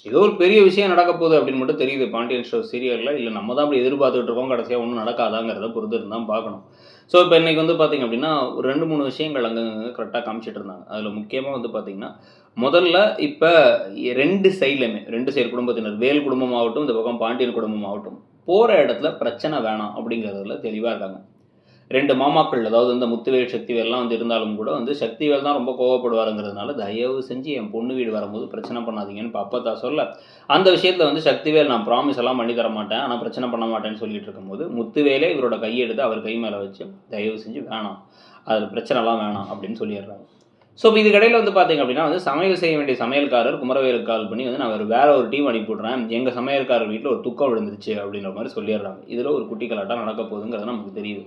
ஏதோ ஒரு பெரிய விஷயம் நடக்க போகுது அப்படின்னு மட்டும் தெரியுது பாண்டியன் ஸ்டோர் சீரியல்ல. இல்ல நம்ம தான் அப்படி எதிர்பார்த்துட்டு இருக்கோம். கடைசியா ஒண்ணும் நடக்காதாங்கிறத பொறுத்து இருந்து தான் பார்க்கணும். ஸோ, இப்ப இன்னைக்கு வந்து பார்த்தீங்க அப்படின்னா, ஒரு 2, 3 விஷயங்கள் அங்கங்க கரெக்ட்டா காமிச்சிட்டு இருந்தாங்க. அதுல முக்கியமா வந்து பார்த்தீங்கன்னா, முதல்ல இப்ப 2 சைட்லயுமே 2 சைடு குடும்பத்தினர் வேல் குடும்பமாகட்டும், இந்த பக்கம் பாண்டியன் குடும்பமாகட்டும், போற இடத்துல பிரச்சனை வேணாம் அப்படிங்கிறதுல தெளிவா இருக்காங்க. 2 மாமாக்கள் அதாவது இந்த முத்துவேல், சக்திவேல்லாம் வந்து இருந்தாலும் கூட வந்து சக்திவேல் தான் ரொம்ப கோவப்படுவாருங்கிறதுனால, தயவு செஞ்சு என் பொண்ணு வீடு வரும்போது பிரச்சனை பண்ணாதீங்கன்னு இப்ப அப்பத்தா சொல்ல, அந்த விஷயத்துல வந்து சக்திவேல் நான் ப்ராமிஸ் எல்லாம் பண்ணி தர மாட்டேன். ஆனா பிரச்சனை பண்ண மாட்டேன்னு சொல்லிட்டு இருக்கும்போது, முத்துவேலே இவரோட கைய எடுத்து அவர் கை மேல வச்சு, தயவு செஞ்சு வேணாம். அது பிரச்சனைலாம் வேணாம் அப்படின்னு சொல்லிடுறாங்க. ஸோ, இப்ப இதுக்கு இடையில வந்து பார்த்தீங்க அப்படின்னா வந்து சமையல் செய்ய வேண்டிய சமையல்காரர் குமரவேலுக்கு கால் பண்ணி வந்து நான் வேற ஒரு டீம் அனுப்பி விடுறேன். எங்க சமையல்காரர் வீட்ல ஒரு துக்கம் விழுந்துருச்சு அப்படின்ற மாரி சொல்லிடுறாங்க. இதுல ஒரு குட்டி கலாட்டா நடக்க போகுதுங்கிறது நமக்கு தெரியுது.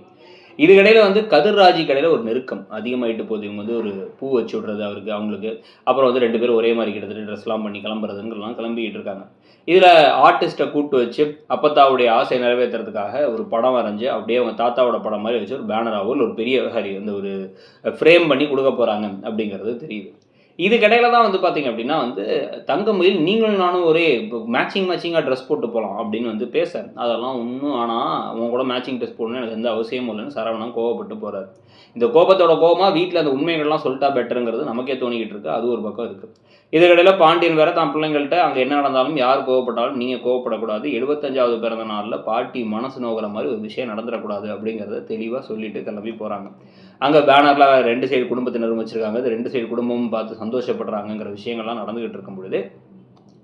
இதுக்கிடையில வந்து கதிர்ராஜுக்கு இடையில ஒரு நெருக்கம் அதிகமாயிட்டு போகுது. இவங்க வந்து ஒரு பூ வச்சு விடுறது அவருக்கு அவங்களுக்கு. அப்புறம் வந்து 2 பேரும் ஒரே மாரி கிட்டத்தட்ட ட்ரெஸ்லாம் பண்ணி கிளம்புறதுங்கலாம் கிளம்பிக்கிட்டு இருக்காங்க. இதில ஆர்டிஸ்ட்ட கூட்டு வச்சு அப்பத்தாவுடைய ஆசைய நிறைவேத்துறதுக்காக ஒரு படம் வரைஞ்சு, அப்படியே அவங்க தாத்தாவோட படம் மாரி வச்சு ஒரு பேனராவோ இல்ல ஒரு பெரிய அந்த ஒரு ஃப்ரேம் பண்ணி குடுக்க போறாங்க அப்படிங்கிறது தெரியுது. இதுக்கிடையில தான் வந்து பார்த்தீங்க அப்படின்னா வந்து, "தங்கமயில் நீங்களும் நானும் ஒரே மேட்சிங்கா ட்ரெஸ் போட்டு போலாம்" அப்படின்னு வந்து பேச, அதெல்லாம் ஒண்ணும் வேணாம். உன் கூட மேட்சிங் ட்ரெஸ் போடணும்னு எனக்கு எந்த அவசியமும் இல்லைன்னு சரவணன் கோவப்பட்டு போறாரு. இந்த கோபத்தோட கோவமா வீட்ல அந்த உண்மைகள்லாம் சொல்ட்டா பெட்டர்ங்கிறது நமக்கே தோணிக்கிட்டு இருக்கு. அது ஒரு பக்கம் இருக்கு. இதுக்கிடையில பாண்டியன் வேற தான் பிள்ளைங்கள்ட்ட அங்க என்ன நடந்தாலும், யார் கோவப்பட்டாலும் நீங்க கோவப்படக்கூடாது. 75வது பிறந்த நாள்ல பாட்டி மனசு நோகுற மாரி ஒரு விஷயம் நடந்துறக்கூடாது அப்படிங்கிறத தெளிவா சொல்லிட்டு கிளம்பி போறாங்க. அங்க பேனர்ல 2 சைடு குடும்பத்தினரும் வச்சிருக்காங்க. அது 2 சைடு குடும்பமும் பார்த்து சந்தோஷப்படுறாங்கங்கிற விஷயங்கள்லாம் நடந்துகிட்டு இருக்கும் பொழுது,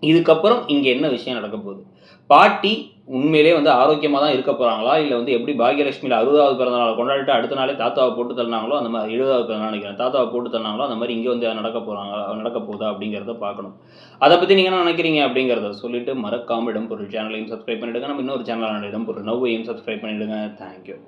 இதுக்கப்புறம் இங்க என்ன விஷயம் நடக்க போகுது? பாட்டி உண்மையிலேயே வந்து ஆரோக்கியமா தான் இருக்க போறாங்களா? இல்ல வந்து எப்படி பாக்கியலட்சுமியில 60வது பிறந்த நாள கொண்டாடிட்டு அடுத்த நாளே தாத்தாவ போட்டு தள்ளினாங்களோ, அந்த மாரி 70வது பிறந்த நாள் நினைக்கிறேன். தாத்தாவ போட்டு தள்ளினாங்களோ, அந்த மாரி இங்க வந்து நடக்க போகுதா? அப்படிங்கிறத பார்க்கணும். அத பத்தி நீங்க என்ன நினைக்கிறீங்க? அப்படிங்கிறத சொல்லிட்டு மறக்காம இடம்பொருள் சேனலையும் சப்ஸ்கிரைப் பண்ணிடுங்க. நம்ம இன்னொரு சேனலான இடம்பொருள் நவ்வையும் சப்ஸ்கிரைப் பண்ணிடுங்க. Thank you.